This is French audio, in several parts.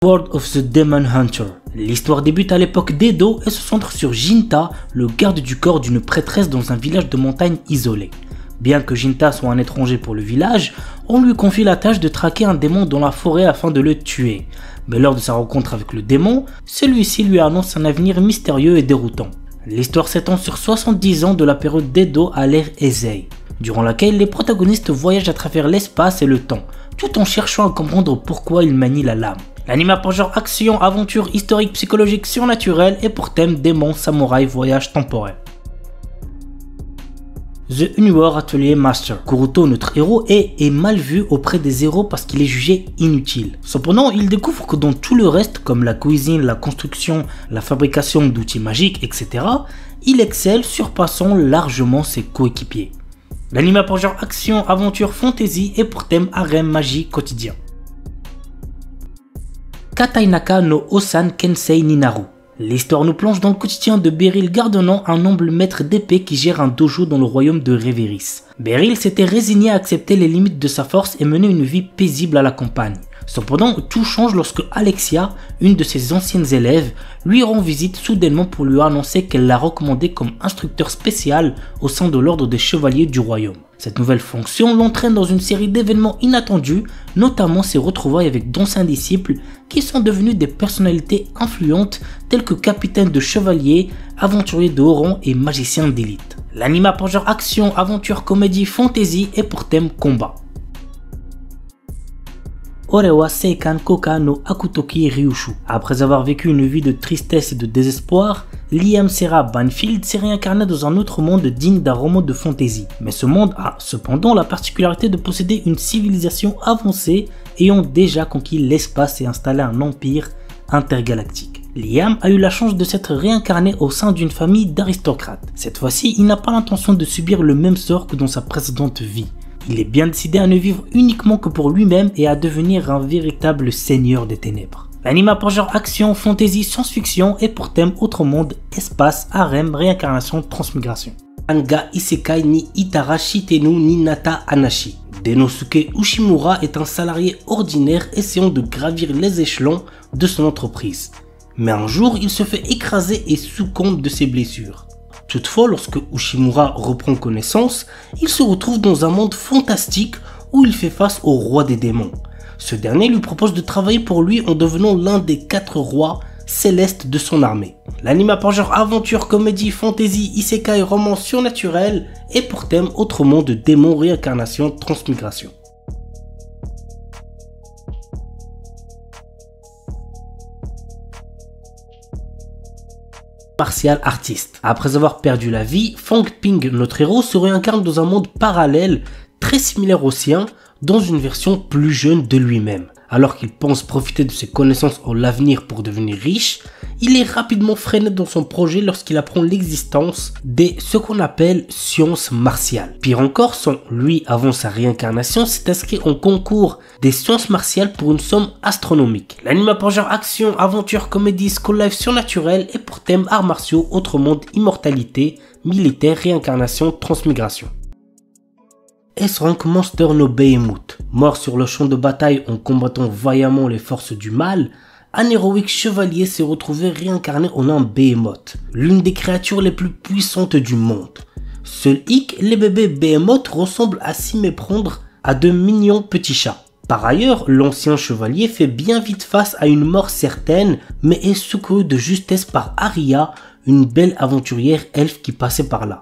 World of the Demon Hunter. L'histoire débute à l'époque d'Edo et se centre sur Jinta, le garde du corps d'une prêtresse dans un village de montagne isolé. Bien que Jinta soit un étranger pour le village, on lui confie la tâche de traquer un démon dans la forêt afin de le tuer. Mais lors de sa rencontre avec le démon, celui-ci lui annonce un avenir mystérieux et déroutant. L'histoire s'étend sur 70 ans de la période d'Edo à l'ère Heisei, durant laquelle les protagonistes voyagent à travers l'espace et le temps, tout en cherchant à comprendre pourquoi ils manient la lame. L'anime a pour genre action, aventure, historique, psychologique, surnaturel et pour thème démon, samouraï, voyage temporel. The Uniwar Atelier Master. Kuruto, notre héros, est mal vu auprès des héros parce qu'il est jugé inutile. Cependant, il découvre que dans tout le reste, comme la cuisine, la construction, la fabrication d'outils magiques, etc., il excelle, surpassant largement ses coéquipiers. L'anime a pour genre action, aventure, fantasy et pour thème harem, magie, quotidien. Katainaka no Osan Kensei Ninaru. L'histoire nous plonge dans le quotidien de Beryl Gardenant, un humble maître d'épée qui gère un dojo dans le royaume de Reveris. Beryl s'était résigné à accepter les limites de sa force et mener une vie paisible à la campagne. Cependant, tout change lorsque Alexia, une de ses anciennes élèves, lui rend visite soudainement pour lui annoncer qu'elle l'a recommandé comme instructeur spécial au sein de l'ordre des chevaliers du royaume. Cette nouvelle fonction l'entraîne dans une série d'événements inattendus, notamment ses retrouvailles avec d'anciens disciples qui sont devenus des personnalités influentes telles que capitaines de chevaliers, aventuriers de haut rang et magiciens d'élite. L'anime a pour genre action, aventure, comédie, fantasy et pour thème combat. Orewa Seikan Koka no Akutoki Ryushu. Après avoir vécu une vie de tristesse et de désespoir, Liam Serra Banfield s'est réincarné dans un autre monde digne d'un roman de fantasy. Mais ce monde a cependant la particularité de posséder une civilisation avancée ayant déjà conquis l'espace et installé un empire intergalactique. Liam a eu la chance de s'être réincarné au sein d'une famille d'aristocrates. Cette fois-ci, il n'a pas l'intention de subir le même sort que dans sa précédente vie. Il est bien décidé à ne vivre uniquement que pour lui-même et à devenir un véritable seigneur des ténèbres. L'anime a pour genre action, fantasy, science-fiction et pour thème autre monde, espace, harem, réincarnation, transmigration. Anga Isekai ni Itara Shitenu ni Nata Anashi. Denosuke Ushimura est un salarié ordinaire essayant de gravir les échelons de son entreprise. Mais un jour, il se fait écraser et succombe de ses blessures. Toutefois, lorsque Ushimura reprend connaissance, il se retrouve dans un monde fantastique où il fait face au roi des démons. Ce dernier lui propose de travailler pour lui en devenant l'un des 4 rois célestes de son armée. L'anime a pour genre aventure, comédie, fantasy, isekai, roman surnaturel et pour thème autre monde, démons, réincarnation, transmigration. Martial artiste. Après avoir perdu la vie, Fang Ping, notre héros, se réincarne dans un monde parallèle très similaire au sien, dans une version plus jeune de lui-même. Alors qu'il pense profiter de ses connaissances en l'avenir pour devenir riche, il est rapidement freiné dans son projet lorsqu'il apprend l'existence des ce qu'on appelle sciences martiales. Pire encore, lui, avant sa réincarnation, s'est inscrit en concours des sciences martiales pour une somme astronomique. L'anime a pour genre action, aventure, comédie, school life surnaturel et pour thème arts martiaux, autre monde, immortalité, militaire, réincarnation, transmigration. S-Rank Monster no Behemoth. Mort sur le champ de bataille en combattant vaillamment les forces du mal, un héroïque chevalier s'est retrouvé réincarné en un Behemoth, l'une des créatures les plus puissantes du monde. Seul hic, les bébés Behemoth ressemblent à s'y méprendre à de mignons petits chats. Par ailleurs, l'ancien chevalier fait bien vite face à une mort certaine, mais est secouru de justesse par Aria, une belle aventurière elfe qui passait par là.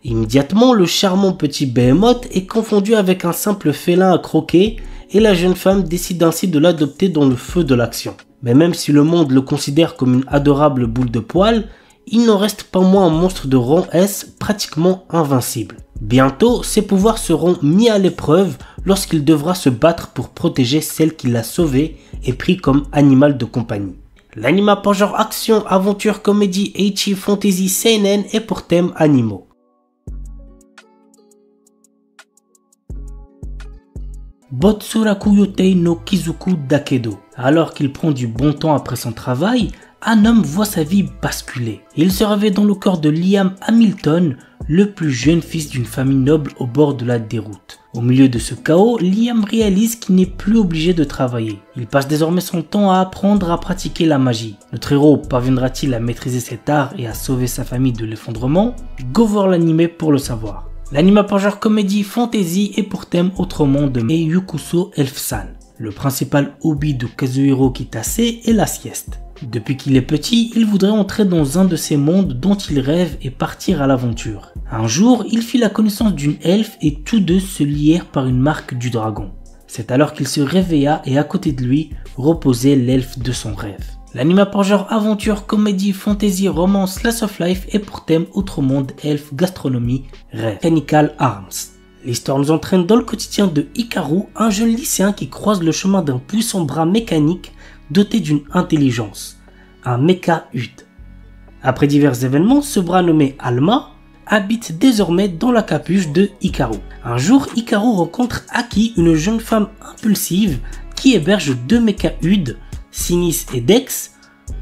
Immédiatement, le charmant petit Behemoth est confondu avec un simple félin à croquer et la jeune femme décide ainsi de l'adopter dans le feu de l'action. Mais même si le monde le considère comme une adorable boule de poil, il n'en reste pas moins un monstre de rang S pratiquement invincible. Bientôt, ses pouvoirs seront mis à l'épreuve lorsqu'il devra se battre pour protéger celle qui l'a sauvé et pris comme animal de compagnie. L'anime a pour genre action, aventure, comédie, ecchi, fantasy, seinen et pour thème animaux. Botsuraku Yotei no Kizuku Dakedo. Alors qu'il prend du bon temps après son travail, un homme voit sa vie basculer. Il se réveille dans le corps de Liam Hamilton, le plus jeune fils d'une famille noble au bord de la déroute. Au milieu de ce chaos, Liam réalise qu'il n'est plus obligé de travailler. Il passe désormais son temps à apprendre à pratiquer la magie. Notre héros parviendra-t-il à maîtriser cet art et à sauver sa famille de l'effondrement? Go voir l'anime pour le savoir. L'anime a pour genre comédie fantasy et pour thème autre monde de Yukuso Elf-san. Le principal hobby de Kazuhiro Kitase est la sieste. Depuis qu'il est petit, il voudrait entrer dans un de ces mondes dont il rêve et partir à l'aventure. Un jour, il fit la connaissance d'une elfe et tous deux se lièrent par une marque du dragon. C'est alors qu'il se réveilla et à côté de lui reposait l'elfe de son rêve. L'anime a pour genre aventure, comédie, fantasy, romance, slice of life et pour thème autre monde, elfe, gastronomie, rêve. Mechanical Arms. L'histoire nous entraîne dans le quotidien de Hikaru, un jeune lycéen qui croise le chemin d'un puissant bras mécanique doté d'une intelligence, un mecha-Ud. Après divers événements, ce bras nommé Alma habite désormais dans la capuche de Hikaru. Un jour, Hikaru rencontre Aki, une jeune femme impulsive qui héberge deux mecha-Ud, Sinis et Dex,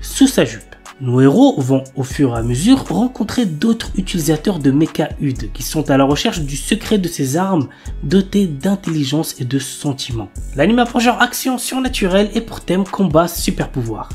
sous sa jupe. Nos héros vont au fur et à mesure rencontrer d'autres utilisateurs de mecha-Ud qui sont à la recherche du secret de ces armes dotées d'intelligence et de sentiments. L'anime a pour genre action surnaturelle et pour thème combat super pouvoir.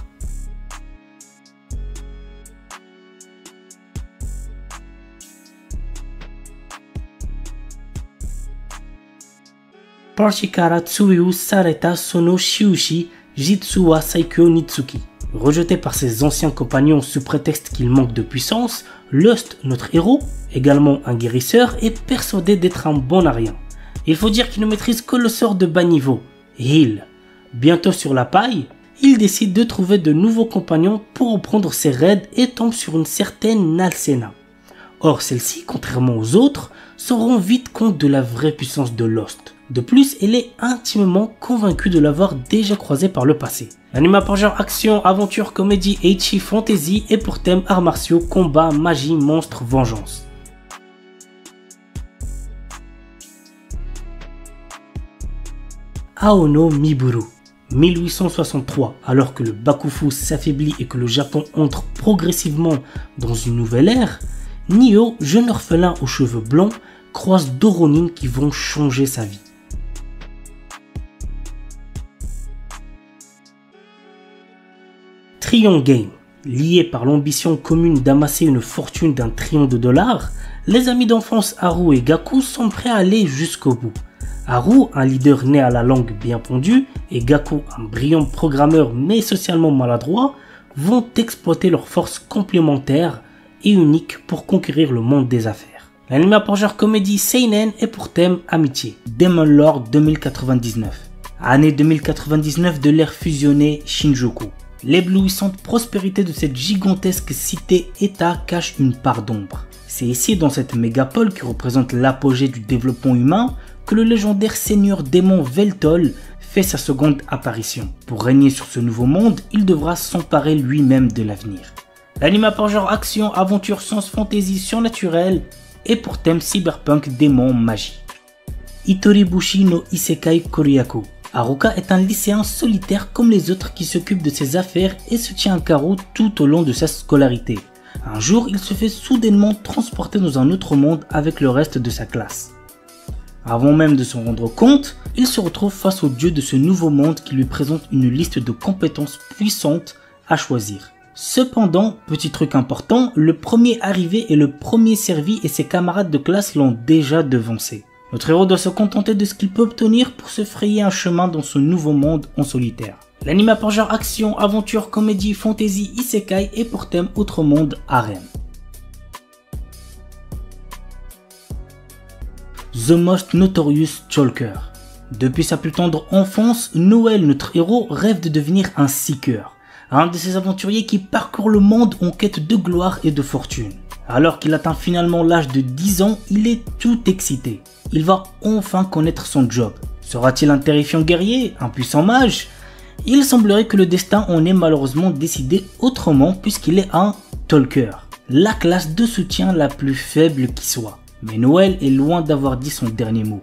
Parchikara Tsuyu Sareta Sono Shiushi Jitsu wa Saikyo Nitsuki. Rejeté par ses anciens compagnons sous prétexte qu'il manque de puissance, Lust, notre héros, également un guérisseur, est persuadé d'être un bon à rien. Il faut dire qu'il ne maîtrise que le sort de bas niveau, Heal. Bientôt sur la paille, il décide de trouver de nouveaux compagnons pour reprendre ses raids et tombe sur une certaine Nalsena. Or celle-ci, contrairement aux autres, se rend vite compte de la vraie puissance de Lust. De plus, elle est intimement convaincue de l'avoir déjà croisé par le passé. L'anime a pour genre action, aventure, comédie, ecchi, fantasy et pour thème arts martiaux, combat, magie, monstres, vengeance. Aono Miburu. 1863, alors que le Bakufu s'affaiblit et que le Japon entre progressivement dans une nouvelle ère, Nio, jeune orphelin aux cheveux blancs, croise deux Ronin qui vont changer sa vie. Trion Game. Liés par l'ambition commune d'amasser une fortune d'1 trillion de dollars, les amis d'enfance Haru et Gaku sont prêts à aller jusqu'au bout. Haru, un leader né à la langue bien pondue, et Gaku, un brillant programmeur mais socialement maladroit, vont exploiter leurs forces complémentaires et uniques pour conquérir le monde des affaires. L'anime a pour genre comédie seinen et pour thème amitié. Demon Lord 2099. Année 2099 de l'ère fusionnée Shinjuku. L'éblouissante prospérité de cette gigantesque cité-état cache une part d'ombre. C'est ici, dans cette mégapole qui représente l'apogée du développement humain, que le légendaire seigneur démon Veltol fait sa seconde apparition. Pour régner sur ce nouveau monde, il devra s'emparer lui-même de l'avenir. L'anime a pour genre action, aventure, science, fantasy, surnaturel et pour thème cyberpunk, démon, magie. Itoribushi no Isekai Koryaku. Haruka est un lycéen solitaire comme les autres qui s'occupe de ses affaires et se tient à carreau tout au long de sa scolarité. Un jour, il se fait soudainement transporter dans un autre monde avec le reste de sa classe. Avant même de s'en rendre compte, il se retrouve face au dieu de ce nouveau monde qui lui présente une liste de compétences puissantes à choisir. Cependant, petit truc important, le premier arrivé est le premier servi et ses camarades de classe l'ont déjà devancé. Notre héros doit se contenter de ce qu'il peut obtenir pour se frayer un chemin dans ce nouveau monde en solitaire. L'anime a pour genre action, aventure, comédie, fantasy, isekai et pour thème autre monde, harem. The Most Notorious Chalker. Depuis sa plus tendre enfance, Noël, notre héros, rêve de devenir un seeker, un de ces aventuriers qui parcourent le monde en quête de gloire et de fortune. Alors qu'il atteint finalement l'âge de 10 ans, il est tout excité. Il va enfin connaître son job. Sera-t-il un terrifiant guerrier, un puissant mage? Il semblerait que le destin en ait malheureusement décidé autrement puisqu'il est un talker, la classe de soutien la plus faible qui soit. Mais Noël est loin d'avoir dit son dernier mot.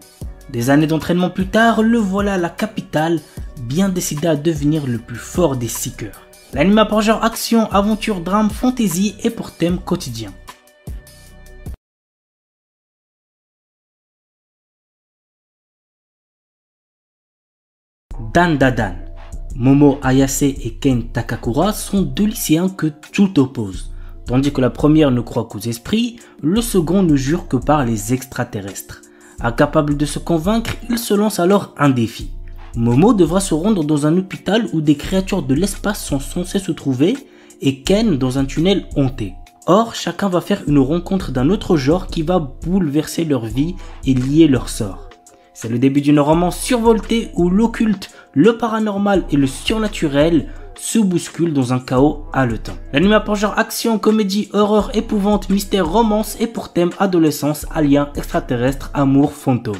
Des années d'entraînement plus tard, le voilà à la capitale, bien décidé à devenir le plus fort des Seekers. L'anime a pour genre action, aventure, drame, fantasy et pour thème quotidien. Dan Dadan. Momo Ayase et Ken Takakura sont deux lycéens que tout oppose. Tandis que la première ne croit qu'aux esprits, le second ne jure que par les extraterrestres. Incapable de se convaincre, il se lance alors un défi. Momo devra se rendre dans un hôpital où des créatures de l'espace sont censées se trouver et Ken dans un tunnel hanté. Or, chacun va faire une rencontre d'un autre genre qui va bouleverser leur vie et lier leur sort. C'est le début d'une romance survoltée où l'occulte, le paranormal et le surnaturel se bousculent dans un chaos haletant. L'anime a pour genre action, comédie, horreur, épouvante, mystère, romance et pour thème adolescence, alien, extraterrestre, amour, fantôme.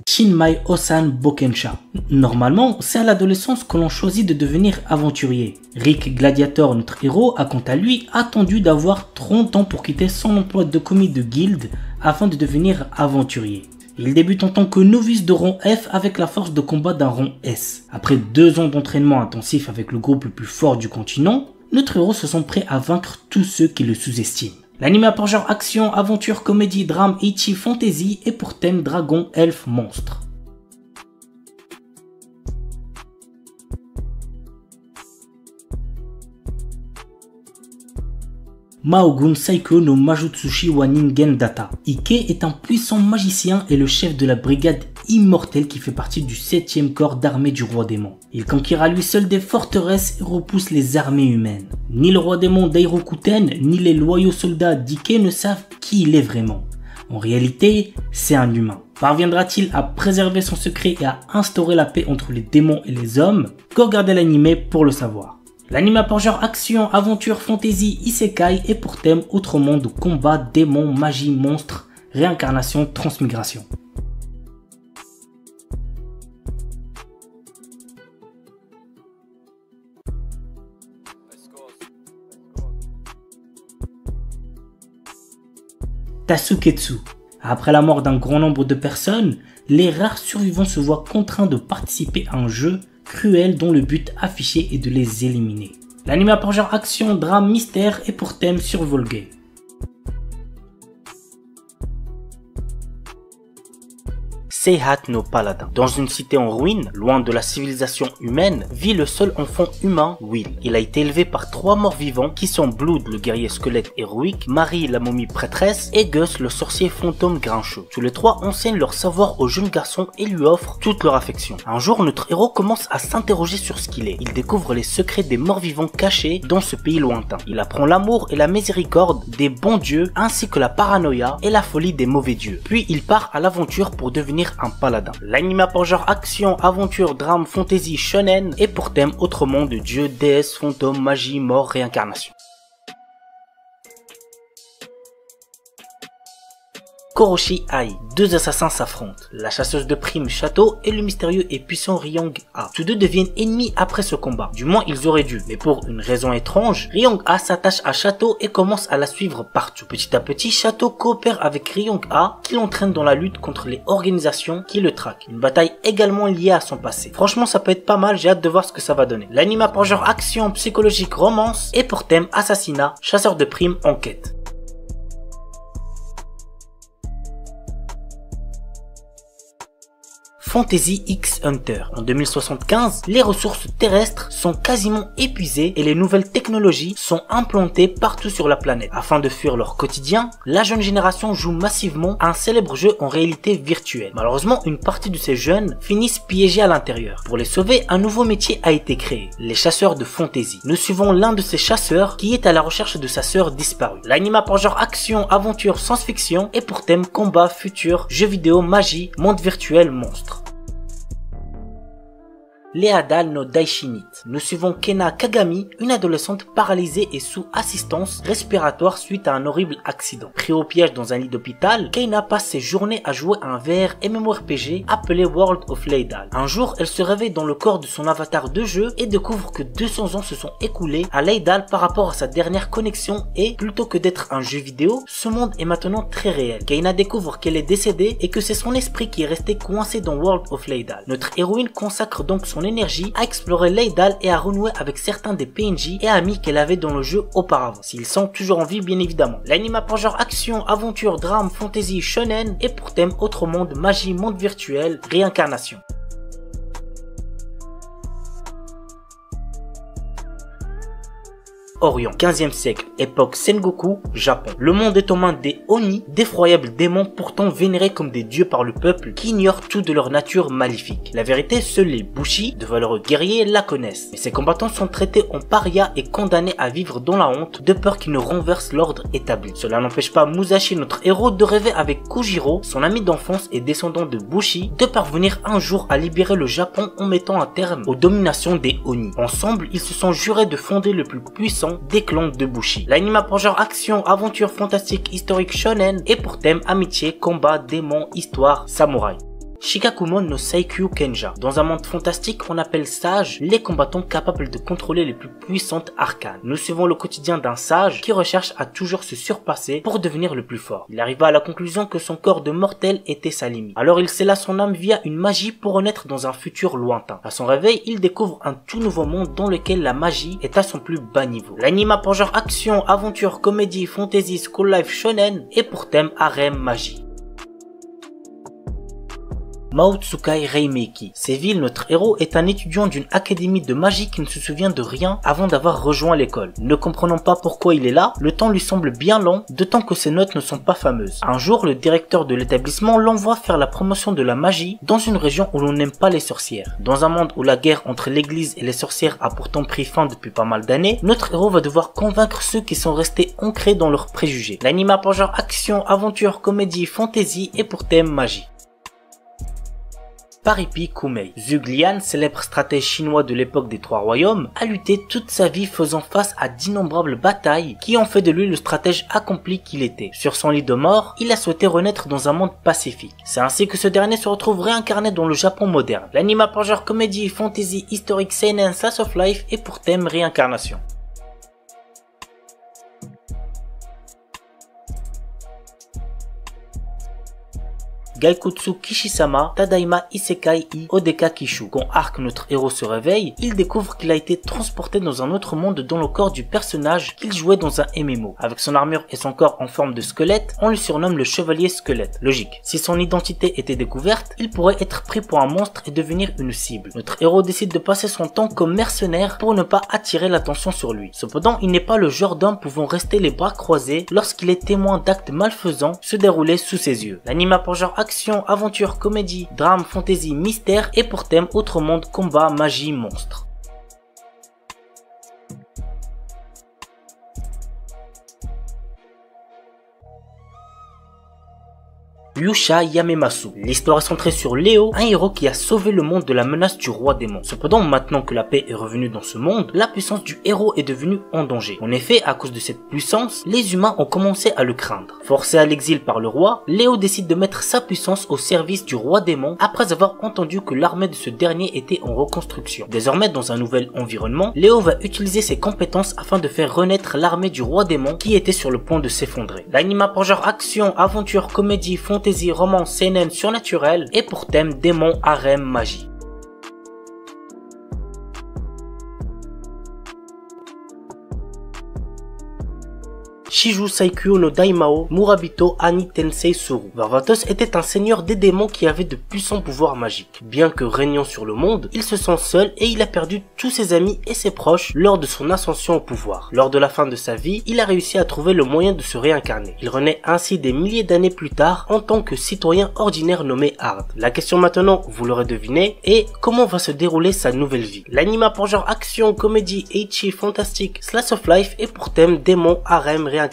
Shinmai Osan Bokensha. Normalement, c'est à l'adolescence que l'on choisit de devenir aventurier. Rick Gladiator, notre héros, a quant à lui attendu d'avoir 30 ans pour quitter son emploi de commis de guilde afin de devenir aventurier. Il débute en tant que novice de rang F avec la force de combat d'un rang S. Après 2 ans d'entraînement intensif avec le groupe le plus fort du continent, notre héros se sent prêt à vaincre tous ceux qui le sous-estiment. L'anime a pour genre action, aventure, comédie, drame, ecchi, fantasy et pour thème dragon, elfe, monstre. Maogun Saiko no Majutsushi wa Ningen Data. Ike est un puissant magicien et le chef de la brigade immortelle qui fait partie du 7e corps d'armée du roi démon. Il conquiert à lui seul des forteresses et repousse les armées humaines. Ni le roi démon Dairokuten, ni les loyaux soldats d'Ike ne savent qui il est vraiment. En réalité, c'est un humain. Parviendra-t-il à préserver son secret et à instaurer la paix entre les démons et les hommes? Go regarder l'anime pour le savoir. L'anime a pour genre action, aventure, fantasy, isekai et pour thème autre monde, combat, démons, magie, monstres, réincarnation, transmigration. Tasuketsu. Après la mort d'un grand nombre de personnes, les rares survivants se voient contraints de participer à un jeu cruel dont le but affiché est de les éliminer. L'anime a pour genre action, drame, mystère et pour thème survival game. Seihat no Paladin. Dans une cité en ruine, loin de la civilisation humaine, vit le seul enfant humain, Will. Il a été élevé par 3 morts vivants qui sont Blood, le guerrier squelette héroïque, Marie, la momie prêtresse et Gus, le sorcier fantôme grincheux. Tous les 3 enseignent leur savoir au jeune garçon et lui offrent toute leur affection. Un jour, notre héros commence à s'interroger sur ce qu'il est. Il découvre les secrets des morts vivants cachés dans ce pays lointain. Il apprend l'amour et la miséricorde des bons dieux ainsi que la paranoïa et la folie des mauvais dieux. Puis il part à l'aventure pour devenir un paladin. L'anime a pour genre action, aventure, drame, fantasy, shonen et pour thème autre monde, dieu, déesse, fantôme, magie, mort, réincarnation. Koroshi Ai. 2 assassins s'affrontent. La chasseuse de primes Château et le mystérieux et puissant Ryong A. Tous deux deviennent ennemis après ce combat. Du moins ils auraient dû. Mais pour une raison étrange, Ryong A s'attache à Château et commence à la suivre partout. Petit à petit, Château coopère avec Ryong A qui l'entraîne dans la lutte contre les organisations qui le traquent. Une bataille également liée à son passé. Franchement ça peut être pas mal, j'ai hâte de voir ce que ça va donner. L'anime a pour genre action, psychologique, romance et pour thème assassinat, chasseur de primes, enquête. Fantasy X Hunter. En 2075, les ressources terrestres sont quasiment épuisées et les nouvelles technologies sont implantées partout sur la planète. Afin de fuir leur quotidien, la jeune génération joue massivement à un célèbre jeu en réalité virtuelle. Malheureusement, une partie de ces jeunes finissent piégés à l'intérieur. Pour les sauver, un nouveau métier a été créé, les chasseurs de fantasy. Nous suivons l'un de ces chasseurs qui est à la recherche de sa sœur disparue. L'anime a pour genre action, aventure, science-fiction et pour thème combat, futur, jeux vidéo, magie, monde virtuel, monstre. Leadal no Daishinit. Nous suivons Kena Kagami, une adolescente paralysée et sous assistance respiratoire suite à un horrible accident. Pris au piège dans un lit d'hôpital, Kena passe ses journées à jouer à un VR MMORPG appelé World of Leidal. Un jour, elle se réveille dans le corps de son avatar de jeu et découvre que 200 ans se sont écoulés à Leidal par rapport à sa dernière connexion et, plutôt que d'être un jeu vidéo, ce monde est maintenant très réel. Kena découvre qu'elle est décédée et que c'est son esprit qui est resté coincé dans World of Leidal. Notre héroïne consacre donc son son énergie à explorer Leydal et à renouer avec certains des PNJ et amis qu'elle avait dans le jeu auparavant, s'ils sont toujours en vie bien évidemment. L'anime a pour genre action, aventure, drame, fantasy, shonen et pour thème autre monde, magie, monde virtuel, réincarnation. Orient, 15e siècle, époque Sengoku, Japon. Le monde est aux mains des Oni, d'effroyables démons pourtant vénérés comme des dieux par le peuple qui ignorent tout de leur nature maléfique. La vérité, seuls les Bushi, de valeureux guerriers, la connaissent. Mais ces combattants sont traités en parias et condamnés à vivre dans la honte de peur qu'ils ne renversent l'ordre établi. Cela n'empêche pas Musashi, notre héros, de rêver avec Kujiro, son ami d'enfance et descendant de Bushi, de parvenir un jour à libérer le Japon en mettant un terme aux dominations des Oni. Ensemble, ils se sont jurés de fonder le plus puissant des clans de Bushi. L'anime a pour genre action, aventure, fantastique, historique, shonen et pour thème amitié, combat, démons, histoire, samouraï. Shikakumon no Saikyu Kenja. Dans un monde fantastique, on appelle sages les combattants capables de contrôler les plus puissantes arcanes. Nous suivons le quotidien d'un sage qui recherche à toujours se surpasser pour devenir le plus fort. Il arriva à la conclusion que son corps de mortel était sa limite. Alors il scella son âme via une magie pour renaître dans un futur lointain. À son réveil, il découvre un tout nouveau monde dans lequel la magie est à son plus bas niveau. L'anime a pour genre action, aventure, comédie, fantasy, school life, shonen et pour thème harem, magie. Maotsukai Reimeki. Séville, notre héros, est un étudiant d'une académie de magie qui ne se souvient de rien avant d'avoir rejoint l'école. Ne comprenant pas pourquoi il est là, le temps lui semble bien long, d'autant que ses notes ne sont pas fameuses. Un jour, le directeur de l'établissement l'envoie faire la promotion de la magie dans une région où l'on n'aime pas les sorcières. Dans un monde où la guerre entre l'église et les sorcières a pourtant pris fin depuis pas mal d'années, notre héros va devoir convaincre ceux qui sont restés ancrés dans leurs préjugés. L'anime a pour genre action, aventure, comédie, fantasy et pour thème magie. Paripi Kumei. Zhuge Liang, célèbre stratège chinois de l'époque des Trois Royaumes, a lutté toute sa vie faisant face à d'innombrables batailles qui ont fait de lui le stratège accompli qu'il était. Sur son lit de mort, il a souhaité renaître dans un monde pacifique. C'est ainsi que ce dernier se retrouve réincarné dans le Japon moderne. L'anime a pour genre comédie, fantasy, historique, seinen, slice of life et pour thème réincarnation. Gaikutsu Kishisama Tadaima Isekai I Odeka Kishu. Quand Arc, notre héros, se réveille, il découvre qu'il a été transporté dans un autre monde dans le corps du personnage qu'il jouait dans un MMO. Avec son armure et son corps en forme de squelette, on le surnomme le chevalier squelette. Logique. Si son identité était découverte, il pourrait être pris pour un monstre et devenir une cible. Notre héros décide de passer son temps comme mercenaire pour ne pas attirer l'attention sur lui. Cependant, il n'est pas le genre d'homme pouvant rester les bras croisés lorsqu'il est témoin d'actes malfaisants se dérouler sous ses yeux. L'anime a pour genre action, aventure, comédie, drame, fantasy, mystère et pour thème autre monde, combat, magie, monstre. Yusha Yamemasu. L'histoire est centrée sur Léo, un héros qui a sauvé le monde de la menace du roi démon. Cependant, maintenant que la paix est revenue dans ce monde, la puissance du héros est devenue en danger. En effet, à cause de cette puissance, les humains ont commencé à le craindre. Forcé à l'exil par le roi, Léo décide de mettre sa puissance au service du roi démon après avoir entendu que l'armée de ce dernier était en reconstruction. Désormais, dans un nouvel environnement, Léo va utiliser ses compétences afin de faire renaître l'armée du roi démon qui était sur le point de s'effondrer. L'anime a pour genre action, aventure, comédie, fantasy, romance, seinen, surnaturel et pour thème démon, harem, magie. Shiju Saikyu no Daimao Murabito Ani Tensei Suru. Varvatos était un seigneur des démons qui avait de puissants pouvoirs magiques. Bien que régnant sur le monde, il se sent seul et il a perdu tous ses amis et ses proches lors de son ascension au pouvoir. Lors de la fin de sa vie, il a réussi à trouver le moyen de se réincarner. Il renaît ainsi des milliers d'années plus tard en tant que citoyen ordinaire nommé Hard. La question maintenant, vous l'aurez deviné, est comment va se dérouler sa nouvelle vie. L'anime a pour genre action, comédie, ecchi, fantastique, slice of life et pour thème démon, harem, réincarnation.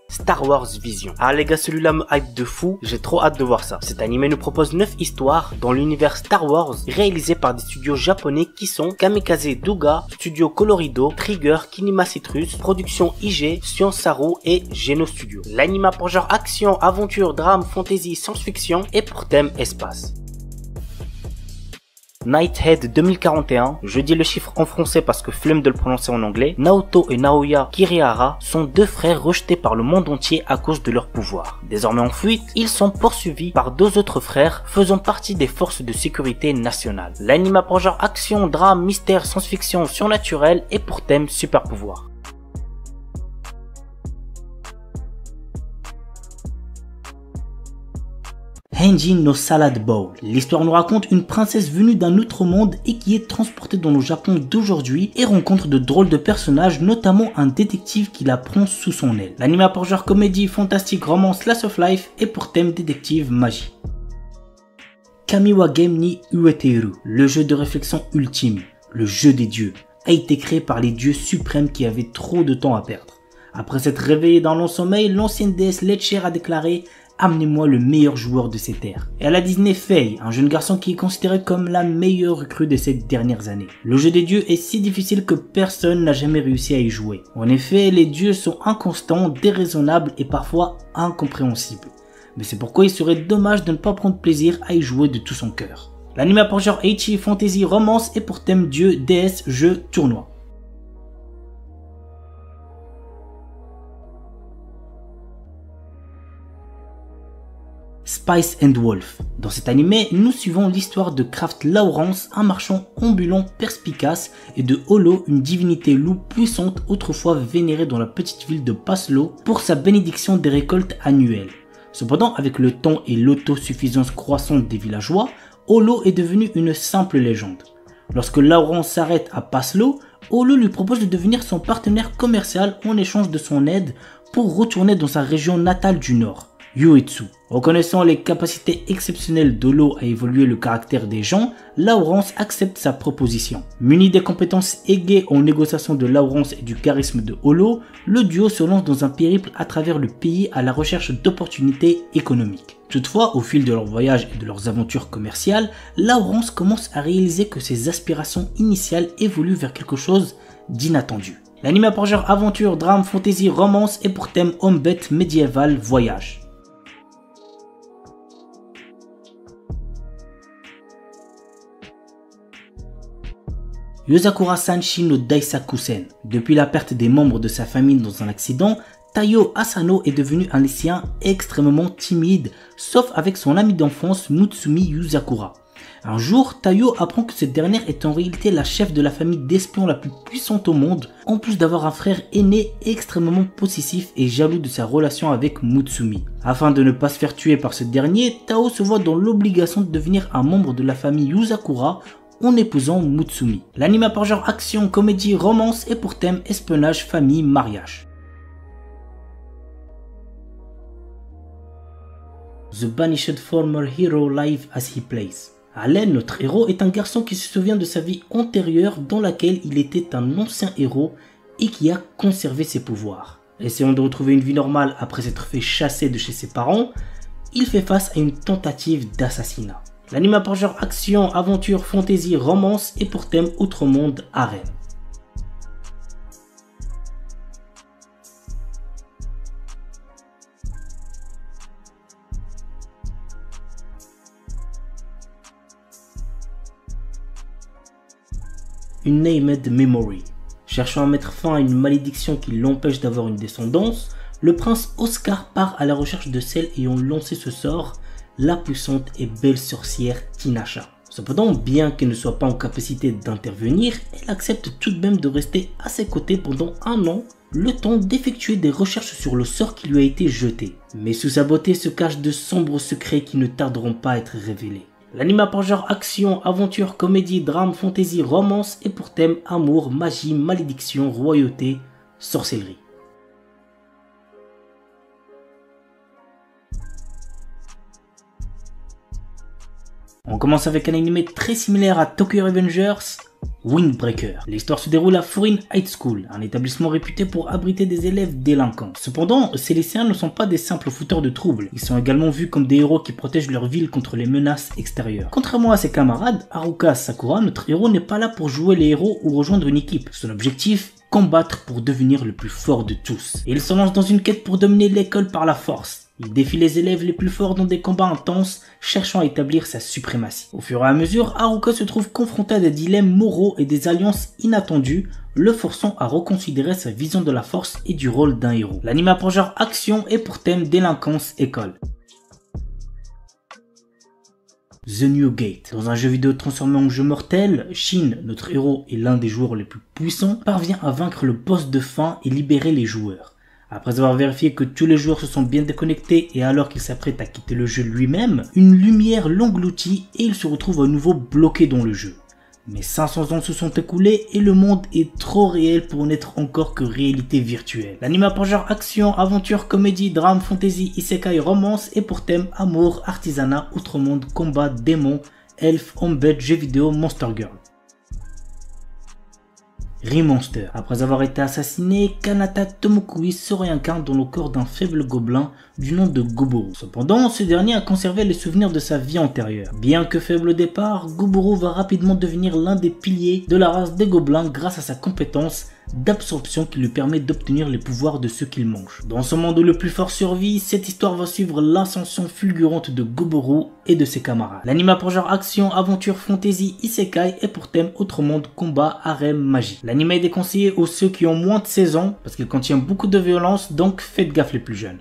Star Wars Vision. Ah les gars, celui-là me hype de fou, j'ai trop hâte de voir ça. Cet animé nous propose 9 histoires dans l'univers Star Wars réalisées par des studios japonais qui sont Kamikaze Douga, Studio Colorido, Trigger, Kinema Citrus, Production IG, Science Saru et Geno Studio. L'anime a pour genre action, aventure, drame, fantasy, science-fiction et pour thème espace. Nighthead 2041, je dis le chiffre en français parce que flemme de le prononcer en anglais, Naoto et Naoya Kirihara sont deux frères rejetés par le monde entier à cause de leur pouvoir. Désormais en fuite, ils sont poursuivis par deux autres frères faisant partie des forces de sécurité nationales. L'anime a pour genre action, drame, mystère, science-fiction, surnaturel et pour thème super pouvoir. Henji no Salad Bowl. L'histoire nous raconte une princesse venue d'un autre monde et qui est transportée dans le Japon d'aujourd'hui et rencontre de drôles de personnages, notamment un détective qui la prend sous son aile. L'anime a pour genre comédie, fantastique, romance, slice of life et pour thème détective magie. Kamiwa Game ni Ueteru, le jeu de réflexion ultime, le jeu des dieux, a été créé par les dieux suprêmes qui avaient trop de temps à perdre. Après s'être réveillé dans l'ensommeil, l'ancienne déesse Letcher a déclaré « Amenez-moi le meilleur joueur de ces terres ». Et elle a désigné Faye, un jeune garçon qui est considéré comme la meilleure recrue de ces dernières années. Le jeu des dieux est si difficile que personne n'a jamais réussi à y jouer. En effet, les dieux sont inconstants, déraisonnables et parfois incompréhensibles. Mais c'est pourquoi il serait dommage de ne pas prendre plaisir à y jouer de tout son cœur. L'anime a pour genre ecchi, fantasy, romance et pour thème dieu, déesse, jeu, tournoi. Spice and Wolf. Dans cet animé, nous suivons l'histoire de Kraft Lawrence, un marchand ambulant perspicace, et de Holo, une divinité loup puissante autrefois vénérée dans la petite ville de Paslo pour sa bénédiction des récoltes annuelles. Cependant, avec le temps et l'autosuffisance croissante des villageois, Holo est devenu une simple légende. Lorsque Lawrence s'arrête à Paslo, Holo lui propose de devenir son partenaire commercial en échange de son aide pour retourner dans sa région natale du nord, Uetsu. Reconnaissant les capacités exceptionnelles d'Holo à évoluer le caractère des gens, Lawrence accepte sa proposition. Muni des compétences aiguës en négociation de Lawrence et du charisme de Holo, le duo se lance dans un périple à travers le pays à la recherche d'opportunités économiques. Toutefois, au fil de leur voyage et de leurs aventures commerciales, Lawrence commence à réaliser que ses aspirations initiales évoluent vers quelque chose d'inattendu. L'anime a pour genre aventure, drame, fantasy, romance et pour thème homme-bête médiéval, voyage. Yozakura Sanshi no Daisakusen. Depuis la perte des membres de sa famille dans un accident, Taiyo Asano est devenu un lycéen extrêmement timide, sauf avec son ami d'enfance Mutsumi Yuzakura. Un jour, Taiyo apprend que cette dernière est en réalité la chef de la famille d'espions la plus puissante au monde, en plus d'avoir un frère aîné extrêmement possessif et jaloux de sa relation avec Mutsumi. Afin de ne pas se faire tuer par ce dernier, Tao se voit dans l'obligation de devenir un membre de la famille Yuzakura en épousant Mutsumi. L'anime a pour genre action, comédie, romance et pour thème espionnage, famille, mariage. The Banished Former Hero Live as He Plays. Allen, notre héros, est un garçon qui se souvient de sa vie antérieure dans laquelle il était un ancien héros et qui a conservé ses pouvoirs. Essayant de retrouver une vie normale après s'être fait chasser de chez ses parents, il fait face à une tentative d'assassinat. L'anime a pour genre action, aventure, fantasy, romance et pour thème outre monde, harem. Une Named Memory. Cherchant à mettre fin à une malédiction qui l'empêche d'avoir une descendance, le prince Oscar part à la recherche de celle ayant lancé ce sort, la puissante et belle sorcière Tinasha. Cependant, bien qu'elle ne soit pas en capacité d'intervenir, elle accepte tout de même de rester à ses côtés pendant un an, le temps d'effectuer des recherches sur le sort qui lui a été jeté. Mais sous sa beauté se cachent de sombres secrets qui ne tarderont pas à être révélés. L'anime a pour genre action, aventure, comédie, drame, fantasy, romance et pour thème amour, magie, malédiction, royauté, sorcellerie. On commence avec un anime très similaire à Tokyo Revengers, Windbreaker. L'histoire se déroule à Furin High School, un établissement réputé pour abriter des élèves délinquants. Cependant, ces lycéens ne sont pas des simples fouteurs de troubles, ils sont également vus comme des héros qui protègent leur ville contre les menaces extérieures. Contrairement à ses camarades, Haruka Sakura, notre héros n'est pas là pour jouer les héros ou rejoindre une équipe. Son objectif, combattre pour devenir le plus fort de tous. Et il se lance dans une quête pour dominer l'école par la force. Il défie les élèves les plus forts dans des combats intenses, cherchant à établir sa suprématie. Au fur et à mesure, Haruka se trouve confronté à des dilemmes moraux et des alliances inattendues, le forçant à reconsidérer sa vision de la force et du rôle d'un héros. L'anime a pour genre action et pour thème délinquance école. The New Gate. Dans un jeu vidéo transformé en jeu mortel, Shin, notre héros et l'un des joueurs les plus puissants, parvient à vaincre le boss de fin et libérer les joueurs. Après avoir vérifié que tous les joueurs se sont bien déconnectés et alors qu'il s'apprête à quitter le jeu lui-même, une lumière l'engloutit et il se retrouve à nouveau bloqué dans le jeu. Mais 500 ans se sont écoulés et le monde est trop réel pour n'être encore que réalité virtuelle. L'anime a pour genre action, aventure, comédie, drame, fantasy, isekai, romance et pour thème amour, artisanat, outre-monde, combat, démons, elfes, embed, jeux vidéo, monster girl. Remonster. Après avoir été assassiné, Kanata Tomokui se réincarne dans le corps d'un faible gobelin du nom de Goboro. Cependant, ce dernier a conservé les souvenirs de sa vie antérieure. Bien que faible au départ, Goboro va rapidement devenir l'un des piliers de la race des gobelins grâce à sa compétence d'absorption qui lui permet d'obtenir les pouvoirs de ceux qu'il mange. Dans ce monde où le plus fort survit, cette histoire va suivre l'ascension fulgurante de Goboro et de ses camarades. L'anime a pour genre action, aventure, fantasy, isekai et pour thème autre monde, combat, harem, magie. L'anime est déconseillé aux ceux qui ont moins de 16 ans parce qu'il contient beaucoup de violence, donc faites gaffe les plus jeunes.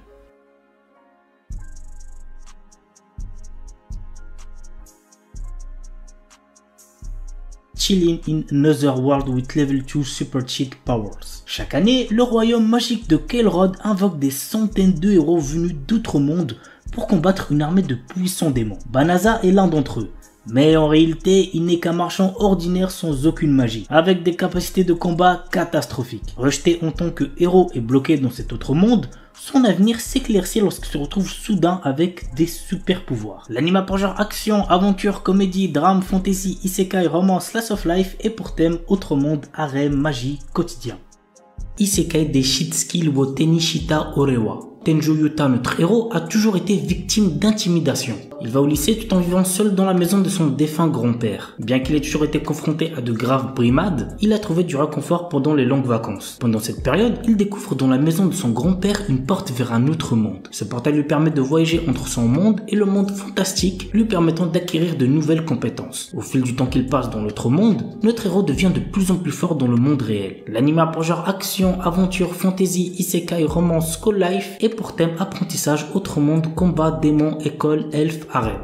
Chilling in Another World with Level 2 Super Cheat Powers. Chaque année, le royaume magique de Kael'Rod invoque des centaines de héros venus d'autres mondes pour combattre une armée de puissants démons. Banaza est l'un d'entre eux. Mais en réalité, il n'est qu'un marchand ordinaire sans aucune magie, avec des capacités de combat catastrophiques. Rejeté en tant que héros et bloqué dans cet autre monde, son avenir s'éclaircit lorsqu'il se retrouve soudain avec des super pouvoirs. L'anime a pour genre action, aventure, comédie, drame, fantasy, isekai, romance, slice of life et pour thème autre monde, harem, magie, quotidien. Isekai des Shitsuki wo Tenishita Orewa. Tenjo Yuta, notre héros, a toujours été victime d'intimidation. Il va au lycée tout en vivant seul dans la maison de son défunt grand-père. Bien qu'il ait toujours été confronté à de graves brimades, il a trouvé du réconfort pendant les longues vacances. Pendant cette période, il découvre dans la maison de son grand-père une porte vers un autre monde. Ce portail lui permet de voyager entre son monde et le monde fantastique, lui permettant d'acquérir de nouvelles compétences. Au fil du temps qu'il passe dans l'autre monde, notre héros devient de plus en plus fort dans le monde réel. L'anime a pour genre action, aventure, fantasy, isekai, romance, school life et pour thème apprentissage, autre monde, combat, démons, école, elfes, harem.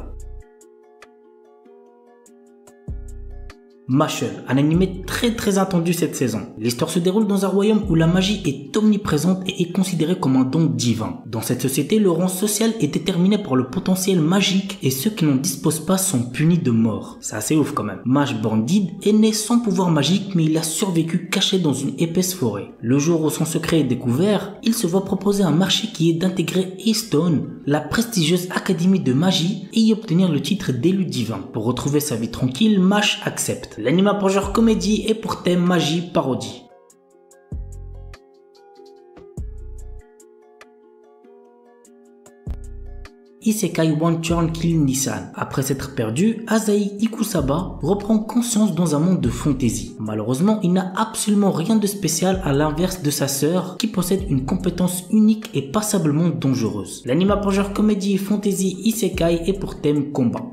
Mashle, un animé très attendu cette saison. L'histoire se déroule dans un royaume où la magie est omniprésente et est considérée comme un don divin. Dans cette société, le rang social est déterminé par le potentiel magique et ceux qui n'en disposent pas sont punis de mort. C'est assez ouf quand même. Mage Bandid est né sans pouvoir magique mais il a survécu caché dans une épaisse forêt. Le jour où son secret est découvert, il se voit proposer un marché qui est d'intégrer Eastone, la prestigieuse académie de magie, et y obtenir le titre d'élu divin. Pour retrouver sa vie tranquille, Mash accepte. L'anime a pour genre comédie et pour thème magie parodie. Isekai One Turn Kill Nissan. Après s'être perdu, Asahi Ikusaba reprend conscience dans un monde de fantasy. Malheureusement, il n'a absolument rien de spécial à l'inverse de sa sœur qui possède une compétence unique et passablement dangereuse. L'anime a pour genre comédie, fantasy, isekai et pour thème combat.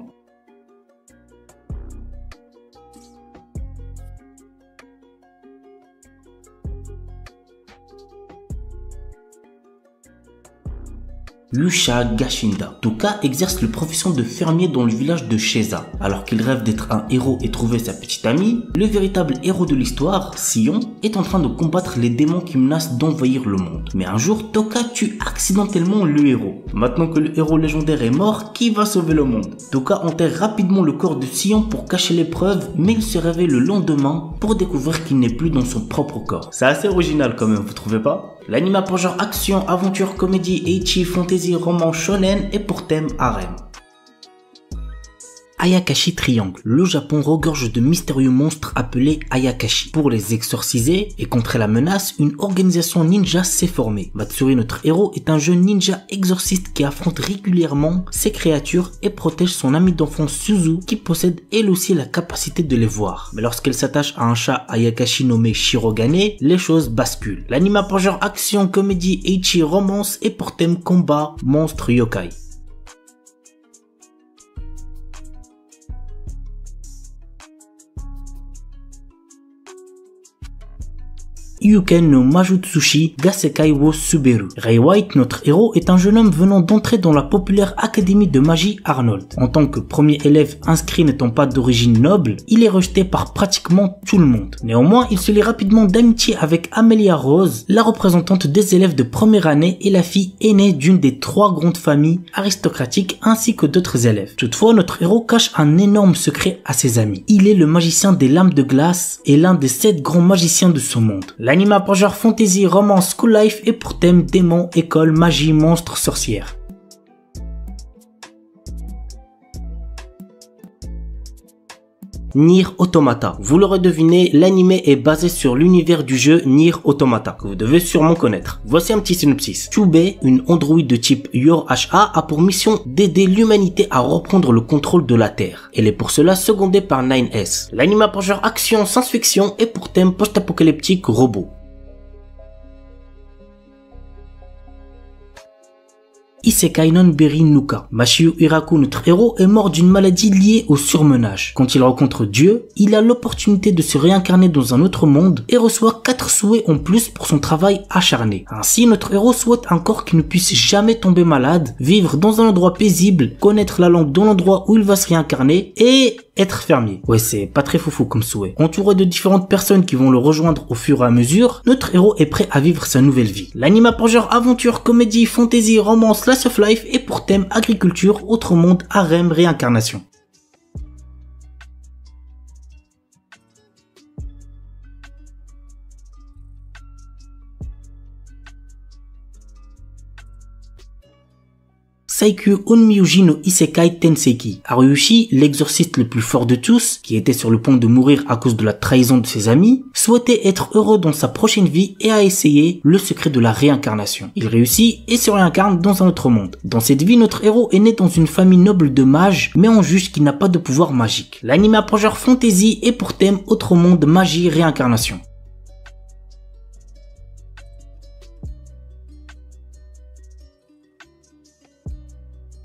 Lusha Gashinda. Toka exerce la profession de fermier dans le village de Sheza. Alors qu'il rêve d'être un héros et trouver sa petite amie, le véritable héros de l'histoire, Sion, est en train de combattre les démons qui menacent d'envahir le monde. Mais un jour, Toka tue accidentellement le héros. Maintenant que le héros légendaire est mort, qui va sauver le monde? Toka enterre rapidement le corps de Sion pour cacher les preuves, mais il se réveille le lendemain pour découvrir qu'il n'est plus dans son propre corps. C'est assez original quand même, vous trouvez pas? L'anime a pour genre action, aventure, comédie, ecchi, fantasy, roman, shonen et pour thème harem. Ayakashi Triangle. Le Japon regorge de mystérieux monstres appelés Ayakashi. Pour les exorciser et contrer la menace, une organisation ninja s'est formée. Matsuri, notre héros, est un jeune ninja exorciste qui affronte régulièrement ces créatures et protège son ami d'enfance Suzu qui possède elle aussi la capacité de les voir. Mais lorsqu'elle s'attache à un chat Ayakashi nommé Shirogane, les choses basculent. L'anime a pour genre action, comédie, ecchi, romance et pour thème combat, monstre, yokai. Yuken no Majutsushi Gasekai wo Suberu. Ray White, notre héros, est un jeune homme venant d'entrer dans la populaire académie de magie Arnold. En tant que premier élève inscrit n'étant pas d'origine noble, il est rejeté par pratiquement tout le monde. Néanmoins, il se lie rapidement d'amitié avec Amelia Rose, la représentante des élèves de première année et la fille aînée d'une des 3 grandes familles aristocratiques ainsi que d'autres élèves. Toutefois, notre héros cache un énorme secret à ses amis. Il est le magicien des lames de glace et l'un des 7 grands magiciens de ce monde. L'anime a pour genre fantasy, romance, school life et pour thème démons, école, magie, monstres, sorcières. Nier Automata. Vous l'aurez deviné, l'anime est basé sur l'univers du jeu Nier Automata, que vous devez sûrement connaître. Voici un petit synopsis. Chubei, une androïde de type Yor-HA, a pour mission d'aider l'humanité à reprendre le contrôle de la Terre. Elle est pour cela secondée par 9S. L'anime a pour genre action, science-fiction et pour thème post-apocalyptique robot. Isekai non Beri Nuka. Mashiu Hiraku, notre héros, est mort d'une maladie liée au surmenage. Quand il rencontre Dieu, il a l'opportunité de se réincarner dans un autre monde et reçoit 4 souhaits en plus pour son travail acharné. Ainsi, notre héros souhaite un corps qui ne puisse jamais tomber malade, vivre dans un endroit paisible, connaître la langue dans l'endroit où il va se réincarner et être fermier. Ouais, c'est pas très foufou comme souhait. Entouré de différentes personnes qui vont le rejoindre au fur et à mesure, notre héros est prêt à vivre sa nouvelle vie. L'anime a pour genre aventure, comédie, fantasy, romance, slice of life et pour thème agriculture, autre monde, harem, réincarnation. Saikyu Onmyuji no Isekai Tenseki. Haruyushi, l'exorciste le plus fort de tous, qui était sur le point de mourir à cause de la trahison de ses amis, souhaitait être heureux dans sa prochaine vie et a essayé le secret de la réincarnation. Il réussit et se réincarne dans un autre monde. Dans cette vie, notre héros est né dans une famille noble de mages, mais on juge qu'il n'a pas de pouvoir magique. L'anime a pour genre fantasy et pour thème autre monde, magie, réincarnation.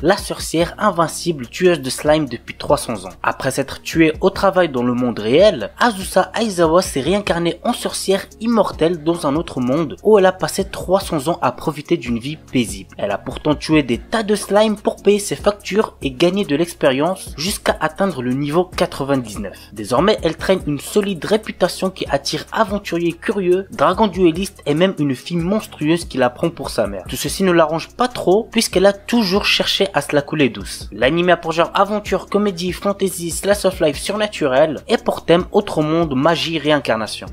La sorcière invincible tueuse de slime depuis 300 ans. Après s'être tuée au travail dans le monde réel, Azusa Aizawa s'est réincarnée en sorcière immortelle dans un autre monde où elle a passé 300 ans à profiter d'une vie paisible. Elle a pourtant tué des tas de slime pour payer ses factures et gagner de l'expérience jusqu'à atteindre le niveau 99. Désormais, elle traîne une solide réputation qui attire aventuriers curieux, dragons duellistes et même une fille monstrueuse qui la prend pour sa mère. Tout ceci ne l'arrange pas trop puisqu'elle a toujours cherché à se la couler douce. L'anime a pour genre aventure, comédie, fantasy, slice of life surnaturel et pour thème autre monde, magie, réincarnation.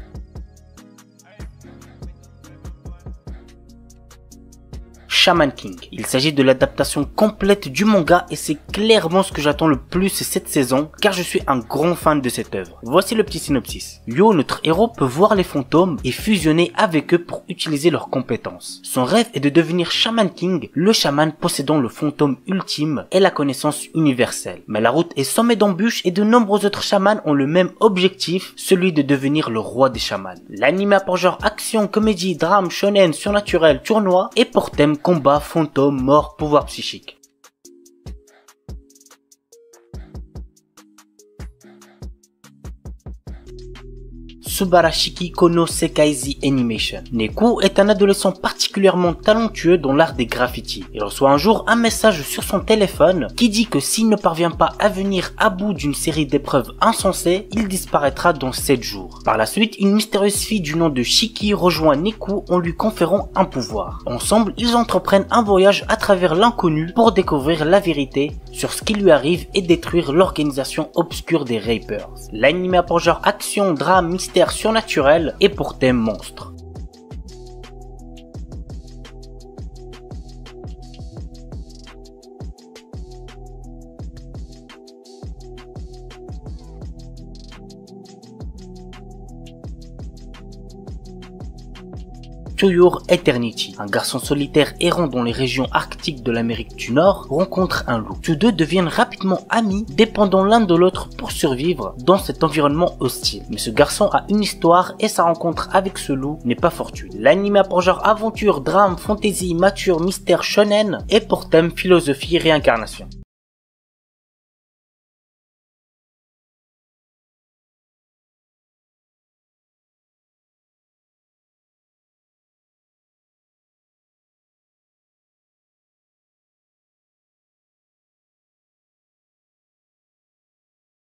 Shaman King. Il s'agit de l'adaptation complète du manga et c'est clairement ce que j'attends le plus cette saison car je suis un grand fan de cette œuvre. Voici le petit synopsis. Yo, notre héros, peut voir les fantômes et fusionner avec eux pour utiliser leurs compétences. Son rêve est de devenir Shaman King, le chaman possédant le fantôme ultime et la connaissance universelle. Mais la route est semée d'embûches et de nombreux autres chamans ont le même objectif, celui de devenir le roi des chamans. L'anime a pour genre action, comédie, drame, shonen, surnaturel, tournoi et pour thème combat, fantôme, mort, pouvoir psychique. Subarashiki Kono Sekaizi Animation. Neku est un adolescent particulièrement talentueux dans l'art des graffitis. Il reçoit un jour un message sur son téléphone qui dit que s'il ne parvient pas à venir à bout d'une série d'épreuves insensées, il disparaîtra dans 7 jours. Par la suite, une mystérieuse fille du nom de Shiki rejoint Neku en lui conférant un pouvoir. Ensemble, ils entreprennent un voyage à travers l'inconnu pour découvrir la vérité sur ce qui lui arrive et détruire l'organisation obscure des Rapers. L'anime a pour genre action, drame, mystère surnaturel et pour thème monstre. To Your Eternity. Un garçon solitaire errant dans les régions arctiques de l'Amérique du Nord rencontre un loup. Tous deux deviennent rapidement amis, dépendant l'un de l'autre pour survivre dans cet environnement hostile. Mais ce garçon a une histoire et sa rencontre avec ce loup n'est pas fortuite. L'anime a pour genre aventure, drame, fantasy, mature, mystère, shonen et pour thème philosophie, réincarnation.